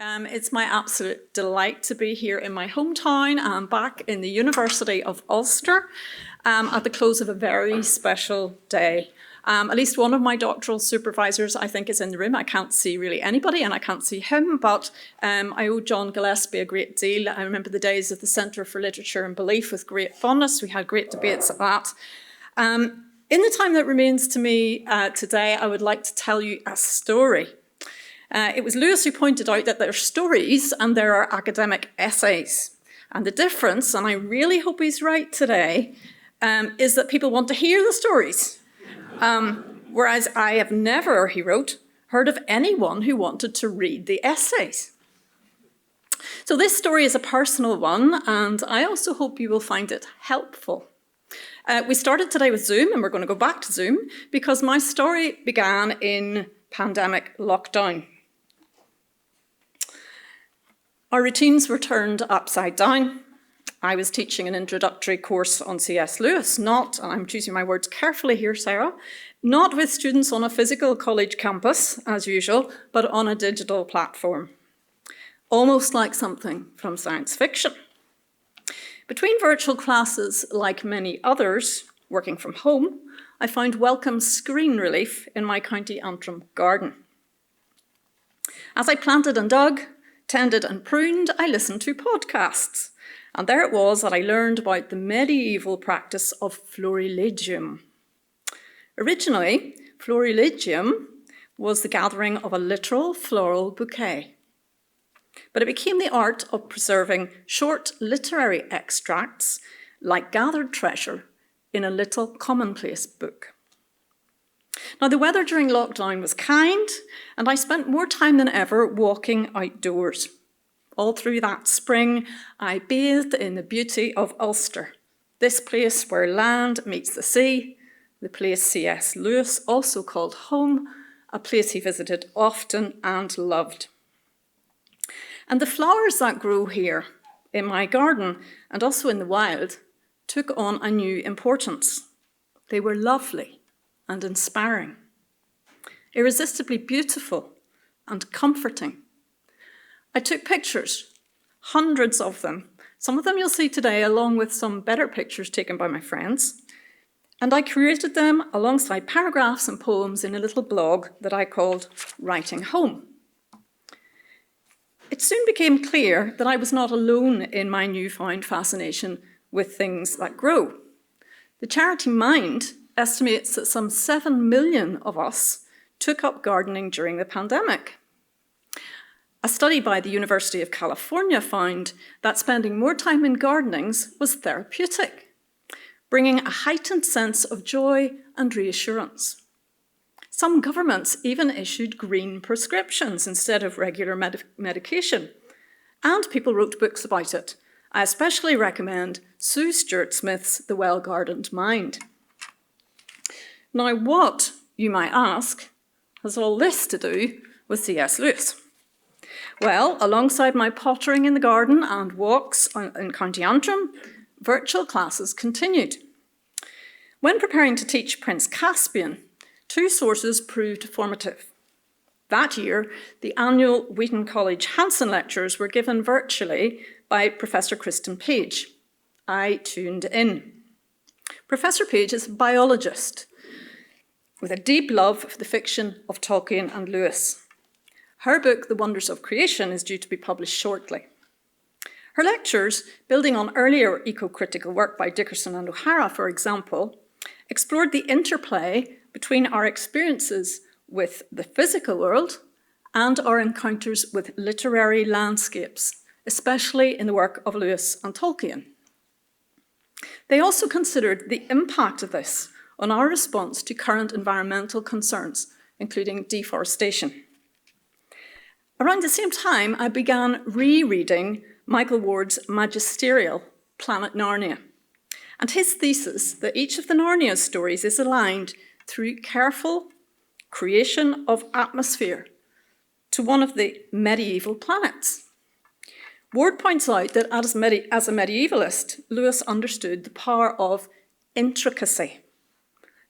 It's my absolute delight to be here in my hometown and back in the University of Ulster at the close of a very special day. At least one of my doctoral supervisors, I think, is in the room. I can't see really anybody and I can't see him, but I owe John Gillespie a great deal. I remember the days of the Centre for Literature and Belief with great fondness. We had great debates at that. In the time that remains to me today, I would like to tell you a story. It was Lewis who pointed out that there are stories and there are academic essays. And the difference, and I really hope he's right today, is that people want to hear the stories. Whereas I have never, he wrote, heard of anyone who wanted to read the essays. So this story is a personal one, and I also hope you will find it helpful. We started today with Zoom, and we're going to go back to Zoom, because my story began in pandemic lockdown. Our routines were turned upside down. I was teaching an introductory course on C.S. Lewis, not, and I'm choosing my words carefully here, Sarah, not with students on a physical college campus, as usual, but on a digital platform. Almost like something from science fiction. Between virtual classes, like many others, working from home, I found welcome screen relief in my County Antrim garden. As I planted and dug, tended and pruned, I listened to podcasts. And there it was that I learned about the medieval practice of florilegium. Originally, florilegium was the gathering of a literal floral bouquet. But it became the art of preserving short literary extracts like gathered treasure in a little commonplace book. Now, the weather during lockdown was kind, and I spent more time than ever walking outdoors. All through that spring, I bathed in the beauty of Ulster, this place where land meets the sea, the place C.S. Lewis also called home, a place he visited often and loved. And the flowers that grow here in my garden and also in the wild took on a new importance. They were lovely and inspiring, irresistibly beautiful and comforting. I took pictures, hundreds of them. Some of them you'll see today, along with some better pictures taken by my friends. And I created them alongside paragraphs and poems in a little blog that I called Writing Home. It soon became clear that I was not alone in my newfound fascination with things that grow. The charity Mind estimates that some 7 million of us took up gardening during the pandemic. A study by the University of California found that spending more time in gardenings was therapeutic, bringing a heightened sense of joy and reassurance. Some governments even issued green prescriptions instead of regular medication, and people wrote books about it. I especially recommend Sue Stuart-Smith's The Well-Gardened Mind. Now, what, you might ask, has all this to do with C.S. Lewis? Well, alongside my pottering in the garden and walks in County Antrim, virtual classes continued. When preparing to teach Prince Caspian, 2 sources proved formative. That year, the annual Wheaton College Hanson lectures were given virtually by Professor Kristen Page. I tuned in. Professor Page is a biologist with a deep love for the fiction of Tolkien and Lewis. Her book, The Wonders of Creation, is due to be published shortly. Her lectures, building on earlier eco-critical work by Dickerson and O'Hara, for example, explored the interplay between our experiences with the physical world and our encounters with literary landscapes, especially in the work of Lewis and Tolkien. They also considered the impact of this on our response to current environmental concerns, including deforestation. Around the same time, I began rereading Michael Ward's magisterial Planet Narnia, and his thesis that each of the Narnia stories is aligned through careful creation of atmosphere to one of the medieval planets. Ward points out that as a medievalist, Lewis understood the power of intricacy.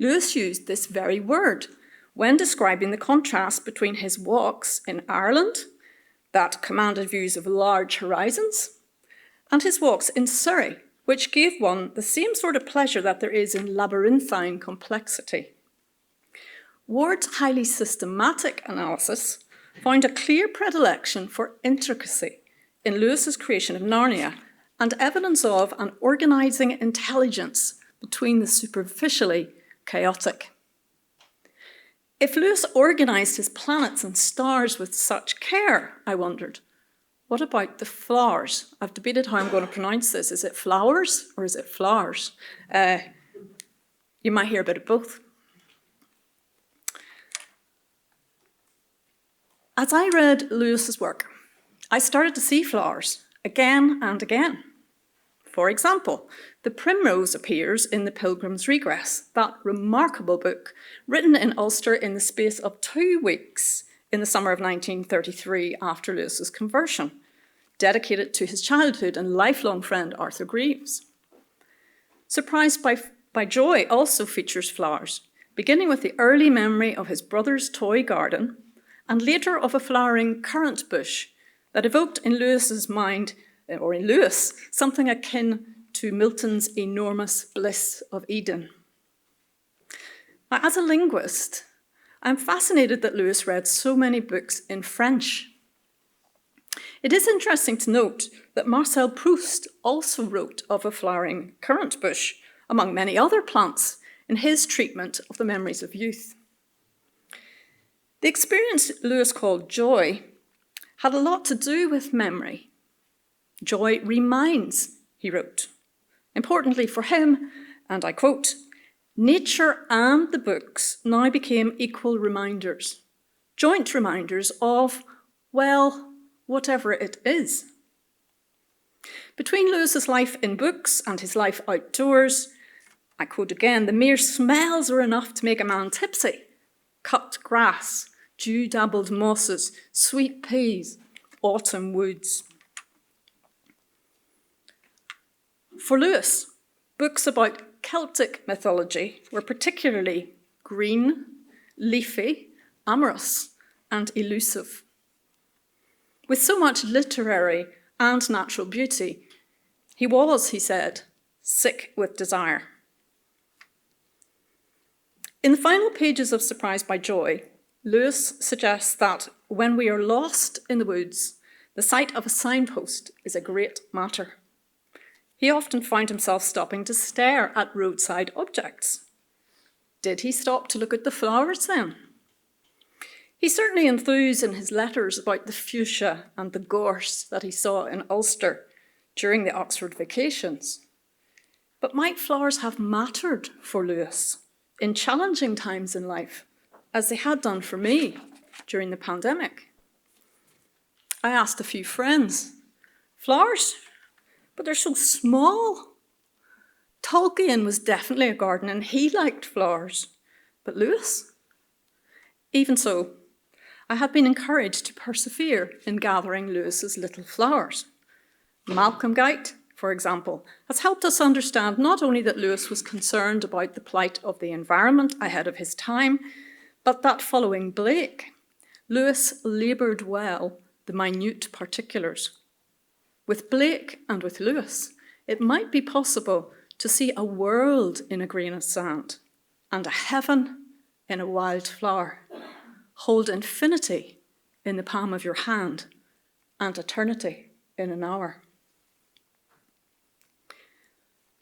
Lewis used this very word when describing the contrast between his walks in Ireland, that commanded views of large horizons, and his walks in Surrey, which gave one the same sort of pleasure that there is in labyrinthine complexity. Ward's highly systematic analysis found a clear predilection for intricacy in Lewis's creation of Narnia and evidence of an organising intelligence between the superficially chaotic. If Lewis organised his planets and stars with such care, I wondered, what about the flowers? I've debated how I'm going to pronounce this. Is it flowers or is it flowers? You might hear a bit of both. As I read Lewis's work, I started to see flowers again and again. For example, the primrose appears in The Pilgrim's Regress, that remarkable book written in Ulster in the space of 2 weeks in the summer of 1933 after Lewis's conversion, dedicated to his childhood and lifelong friend Arthur Greaves. Surprised by Joy also features flowers, beginning with the early memory of his brother's toy garden and later of a flowering currant bush that evoked in Lewis's mind, or in Lewis, something akin to Milton's enormous bliss of Eden. Now, as a linguist, I'm fascinated that Lewis read so many books in French. It is interesting to note that Marcel Proust also wrote of a flowering currant bush, among many other plants, in his treatment of the memories of youth. The experience Lewis called joy had a lot to do with memory. Joy reminds, he wrote. Importantly for him, and I quote, nature and the books now became equal reminders, joint reminders of, well, whatever it is. Between Lewis's life in books and his life outdoors, I quote again, the mere smells are enough to make a man tipsy. Cut grass, dew-dabbled mosses, sweet peas, autumn woods. For Lewis, books about Celtic mythology were particularly green, leafy, amorous, and elusive. With so much literary and natural beauty, he was, he said, sick with desire. In the final pages of Surprised by Joy, Lewis suggests that when we are lost in the woods, the sight of a signpost is a great matter. He often found himself stopping to stare at roadside objects. Did he stop to look at the flowers then? He certainly enthused in his letters about the fuchsia and the gorse that he saw in Ulster during the Oxford vacations. But might flowers have mattered for Lewis in challenging times in life, as they had done for me during the pandemic? I asked a few friends, flowers? But they're so small. Tolkien was definitely a gardener and he liked flowers. But Lewis? Even so, I had been encouraged to persevere in gathering Lewis's little flowers. Malcolmgate, for example, has helped us understand not only that Lewis was concerned about the plight of the environment ahead of his time, but that following Blake, Lewis laboured well the minute particulars. With Blake and with Lewis, it might be possible to see a world in a grain of sand and a heaven in a wild flower. Hold infinity in the palm of your hand and eternity in an hour.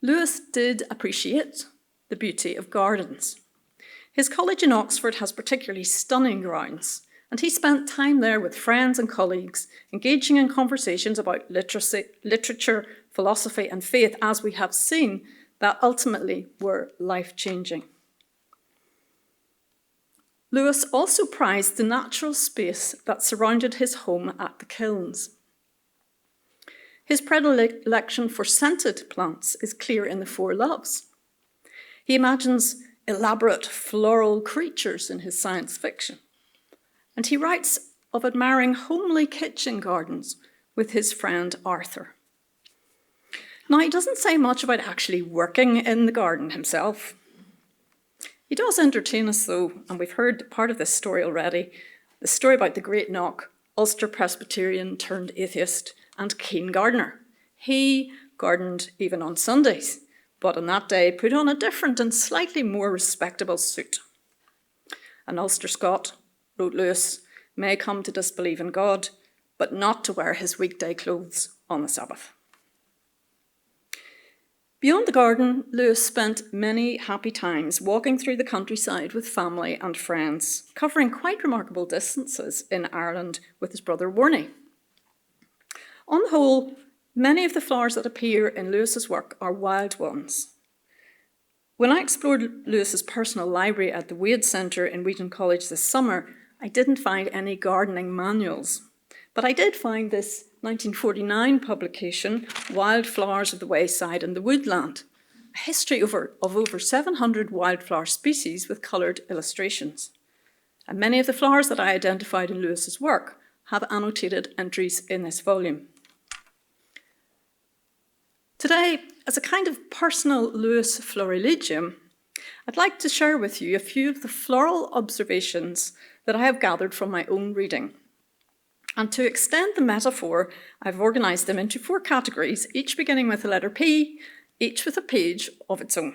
Lewis did appreciate the beauty of gardens. His college in Oxford has particularly stunning grounds, and he spent time there with friends and colleagues, engaging in conversations about literature, philosophy, and faith, as we have seen, that ultimately were life-changing. Lewis also prized the natural space that surrounded his home at the kilns. His predilection for scented plants is clear in the Four Loves. He imagines elaborate floral creatures in his science fiction. And he writes of admiring homely kitchen gardens with his friend Arthur. Now, he doesn't say much about actually working in the garden himself. He does entertain us, though, and we've heard part of this story already, the story about the great knock Ulster Presbyterian turned atheist and keen gardener. He gardened even on Sundays, but on that day put on a different and slightly more respectable suit. An Ulster Scot, wrote Lewis, may come to disbelieve in God, but not to wear his weekday clothes on the Sabbath. Beyond the garden, Lewis spent many happy times walking through the countryside with family and friends, covering quite remarkable distances in Ireland with his brother Warnie. On the whole, many of the flowers that appear in Lewis's work are wild ones. When I explored Lewis's personal library at the Wade Centre in Wheaton College this summer, I didn't find any gardening manuals, but I did find this 1949 publication, Wildflowers of the Wayside and the Woodland, a history of over 700 wildflower species with coloured illustrations. And many of the flowers that I identified in Lewis's work have annotated entries in this volume. Today, as a kind of personal Lewis florilegium, I'd like to share with you a few of the floral observations that I have gathered from my own reading. And to extend the metaphor, I've organised them into 4 categories, each beginning with the letter P, each with a page of its own.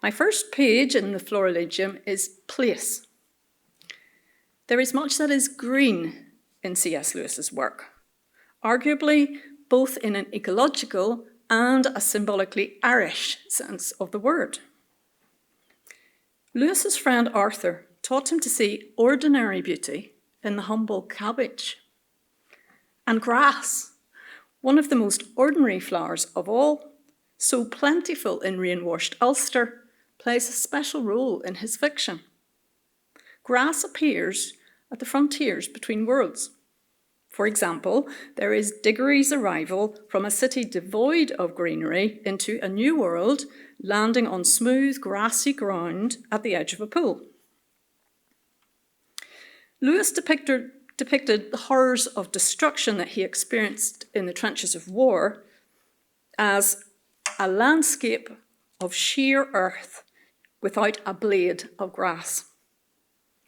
My first page in the florilegium is place. There is much that is green in C.S. Lewis's work, arguably both in an ecological and a symbolically Irish sense of the word. Lewis's friend Arthur taught him to see ordinary beauty in the humble cabbage. And grass, one of the most ordinary flowers of all, so plentiful in rain-washed Ulster, plays a special role in his fiction. Grass appears at the frontiers between worlds. For example, there is Diggory's arrival from a city devoid of greenery into a new world, landing on smooth, grassy ground at the edge of a pool. Lewis depicted the horrors of destruction that he experienced in the trenches of war as a landscape of sheer earth without a blade of grass.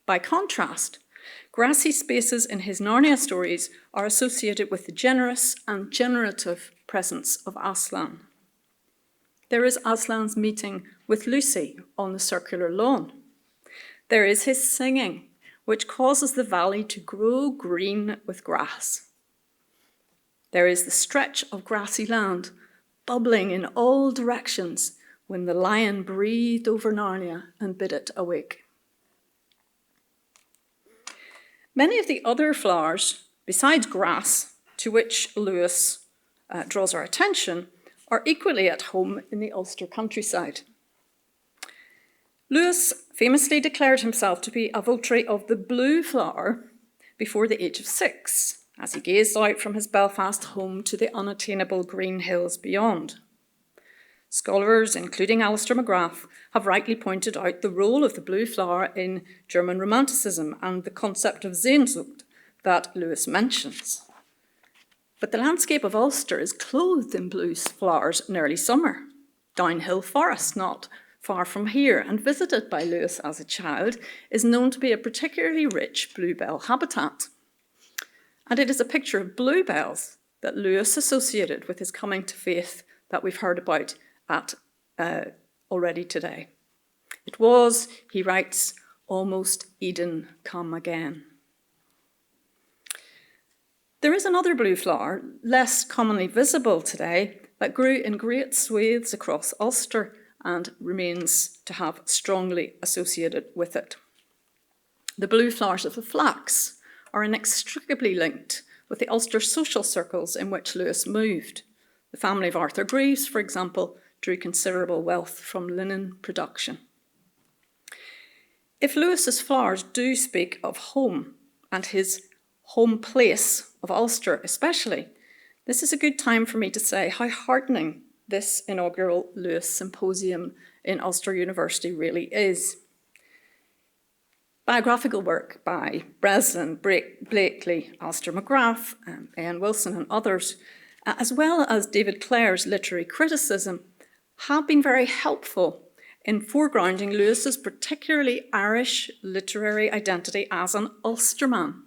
By contrast, grassy spaces in his Narnia stories are associated with the generous and generative presence of Aslan. There is Aslan's meeting with Lucy on the circular lawn. There is his singing, which causes the valley to grow green with grass. There is the stretch of grassy land, bubbling in all directions when the lion breathed over Narnia and bid it awake. Many of the other flowers, besides grass, to which Lewis draws our attention, are equally at home in the Ulster countryside. Lewis famously declared himself to be a votary of the blue flower before the age of 6, as he gazed out from his Belfast home to the unattainable green hills beyond. Scholars, including Alistair McGrath, have rightly pointed out the role of the blue flower in German Romanticism and the concept of Sehnsucht that Lewis mentions. But the landscape of Ulster is clothed in blue flowers in early summer. Downhill Forest, not far from here, and visited by Lewis as a child, is known to be a particularly rich bluebell habitat. And it is a picture of bluebells that Lewis associated with his coming to faith that we've heard about already today. It was, he writes, almost Eden come again. There is another blue flower, less commonly visible today, that grew in great swathes across Ulster and remains to have strongly associated with it. The blue flowers of the flax are inextricably linked with the Ulster social circles in which Lewis moved. The family of Arthur Greaves, for example, drew considerable wealth from linen production. If Lewis's flowers do speak of home, and his home place of Ulster especially, this is a good time for me to say how heartening this inaugural Lewis Symposium in Ulster University really is. Biographical work by Breslin, Blakely, Alistair McGrath, Ian Wilson and others, as well as David Clare's literary criticism, have been very helpful in foregrounding Lewis's particularly Irish literary identity as an Ulsterman.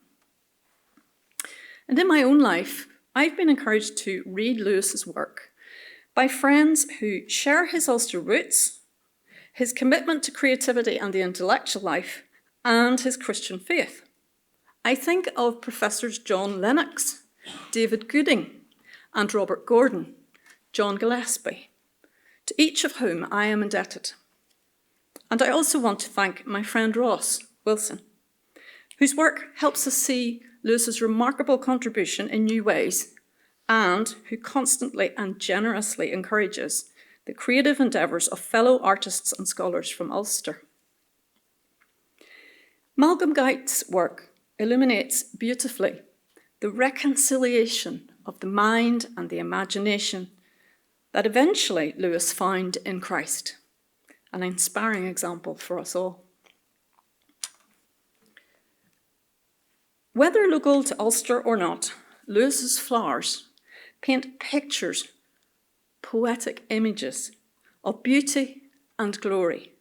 And in my own life, I've been encouraged to read Lewis's work by friends who share his Ulster roots, his commitment to creativity and the intellectual life, and his Christian faith. I think of Professors John Lennox, David Gooding, and Robert Gordon, John Gillespie, to each of whom I am indebted. And I also want to thank my friend Ross Wilson, whose work helps us see Lewis's remarkable contribution in new ways, and who constantly and generously encourages the creative endeavours of fellow artists and scholars from Ulster. Malcolm Guite's work illuminates beautifully the reconciliation of the mind and the imagination that eventually Lewis found in Christ, an inspiring example for us all. Whether local to Ulster or not, Lewis's flowers paint pictures, poetic images of beauty and glory,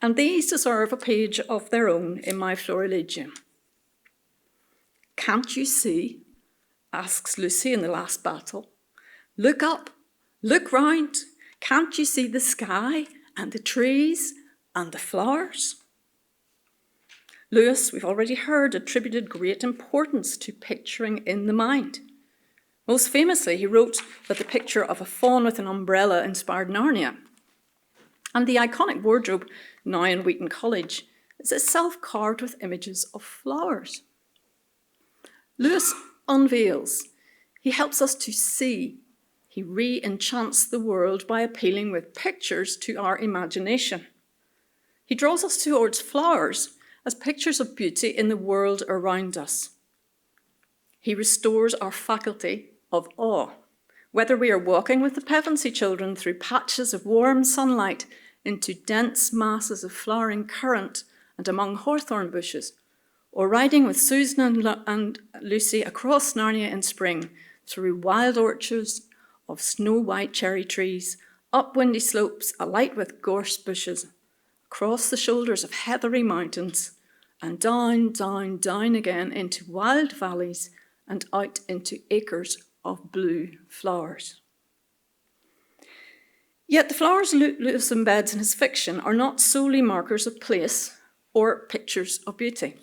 and these deserve a page of their own in my Florilegium. "Can't you see?" asks Lucy in the last battle. "Look up, look round. Can't you see the sky and the trees and the flowers?" Lewis, we've already heard, attributed great importance to picturing in the mind. Most famously, he wrote that the picture of a faun with an umbrella inspired Narnia. And the iconic wardrobe, now in Wheaton College, is itself carved with images of flowers. Lewis unveils. He helps us to see. He re-enchants the world by appealing with pictures to our imagination. He draws us towards flowers as pictures of beauty in the world around us. He restores our faculty of awe, whether we are walking with the Pevensey children through patches of warm sunlight into dense masses of flowering currant and among hawthorn bushes, or riding with Susan and Lucy across Narnia in spring through wild orchards of snow-white cherry trees, up windy slopes alight with gorse bushes, across the shoulders of heathery mountains, and down, down, down again into wild valleys and out into acres of blue flowers. Yet the flowers Lewis embeds in his fiction are not solely markers of place or pictures of beauty.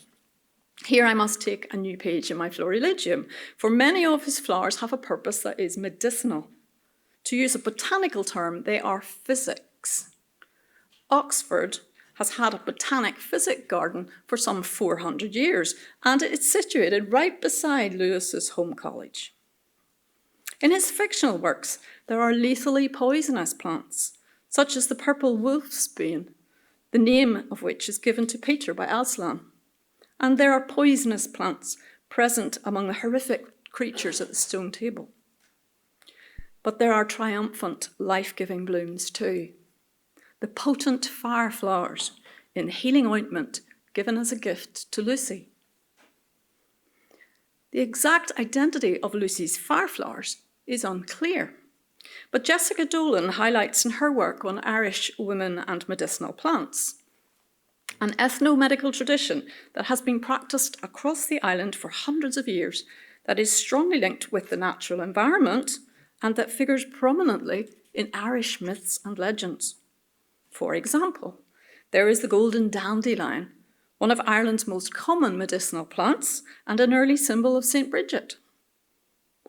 Here I must take a new page in my Florilegium, for many of his flowers have a purpose that is medicinal. To use a botanical term, they are physics. Oxford has had a botanic physic garden for some 400 years, and it's situated right beside Lewis's home college. In his fictional works, there are lethally poisonous plants, such as the purple wolfsbane, the name of which is given to Peter by Aslan. And there are poisonous plants present among the horrific creatures at the stone table. But there are triumphant, life-giving blooms too. The potent fire flowers in healing ointment given as a gift to Lucy. The exact identity of Lucy's fire flowers is unclear, but Jessica Dolan highlights in her work on Irish women and medicinal plants an ethno-medical tradition that has been practiced across the island for hundreds of years that is strongly linked with the natural environment and that figures prominently in Irish myths and legends. For example, there is the golden dandelion, one of Ireland's most common medicinal plants and an early symbol of St. Bridget.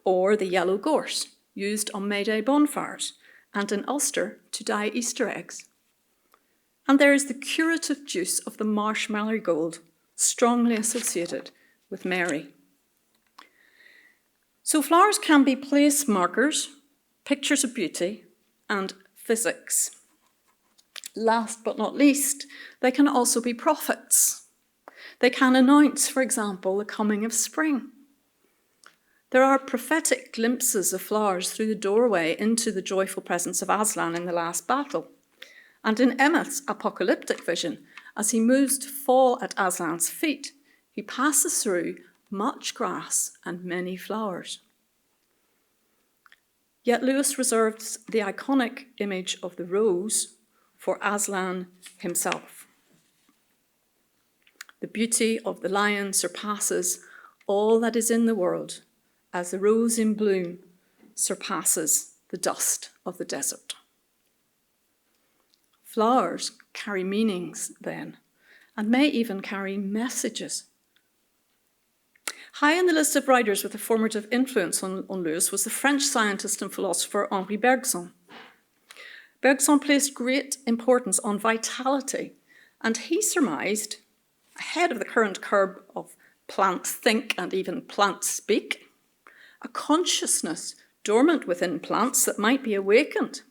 Or the yellow gorse, used on May Day bonfires and in Ulster to dye Easter eggs. And there is the curative juice of the marsh marigold, strongly associated with Mary. So flowers can be place markers, pictures of beauty, and physics. Last but not least, they can also be prophets. They can announce, for example, the coming of spring. There are prophetic glimpses of flowers through the doorway into the joyful presence of Aslan in the last battle. And in Emmet's apocalyptic vision, as he moves to fall at Aslan's feet, he passes through much grass and many flowers. Yet Lewis reserves the iconic image of the rose for Aslan himself. The beauty of the lion surpasses all that is in the world, as the rose in bloom surpasses the dust of the desert. Flowers carry meanings then, and may even carry messages. High on the list of writers with a formative influence on Lewis was the French scientist and philosopher Henri Bergson. Bergson placed great importance on vitality, and he surmised, ahead of the current curve of plant think and even plant speak, a consciousness dormant within plants that might be awakened.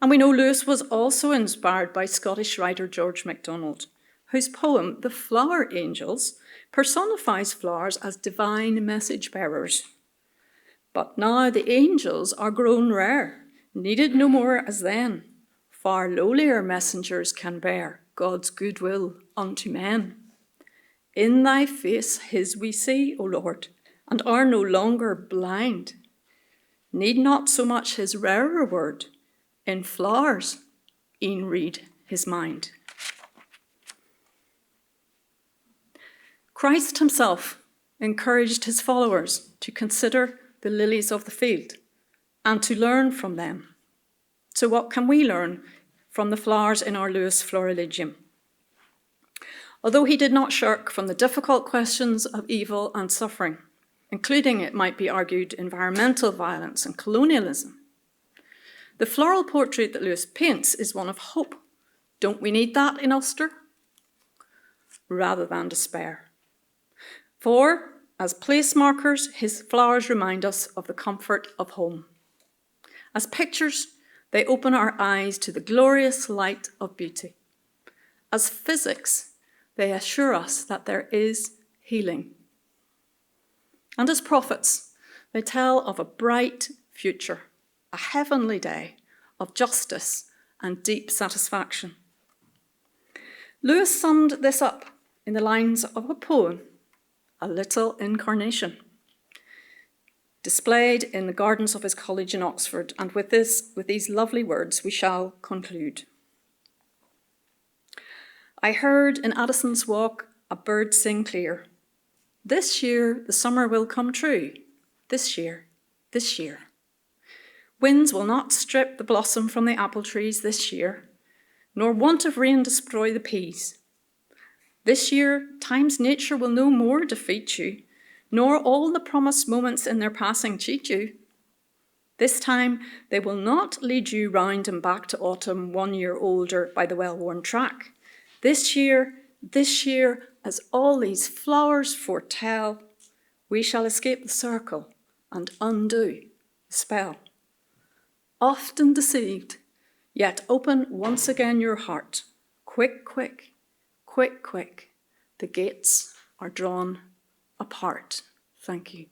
And we know Lewis was also inspired by Scottish writer George MacDonald, whose poem, The Flower Angels, personifies flowers as divine message bearers. But now the angels are grown rare, needed no more as then. Far lowlier messengers can bear God's goodwill unto men. In thy face his we see, O Lord, and are no longer blind. Need not so much his rarer word, in flowers e'en read his mind. Christ himself encouraged his followers to consider the lilies of the field and to learn from them. So what can we learn from the flowers in our Lewis Florilegium? Although he did not shirk from the difficult questions of evil and suffering, including, it might be argued, environmental violence and colonialism, the floral portrait that Lewis paints is one of hope. Don't we need that in Ulster? Rather than despair. For, as place markers, his flowers remind us of the comfort of home. As pictures, they open our eyes to the glorious light of beauty. As physics, they assure us that there is healing. And as prophets, they tell of a bright future, a heavenly day of justice and deep satisfaction. Lewis summed this up in the lines of a poem, A Little Incarnation, displayed in the gardens of his college in Oxford. And with these lovely words, we shall conclude. I heard in Addison's Walk a bird sing clear. This year the summer will come true. This year, this year. Winds will not strip the blossom from the apple trees this year, nor want of rain destroy the peas. This year, time's nature will no more defeat you, nor all the promised moments in their passing cheat you. This time, they will not lead you round and back to autumn 1 year older by the well-worn track. This year, as all these flowers foretell, we shall escape the circle and undo the spell. Often deceived, yet open once again your heart. Quick, quick, quick, quick, the gates are drawn apart. Thank you.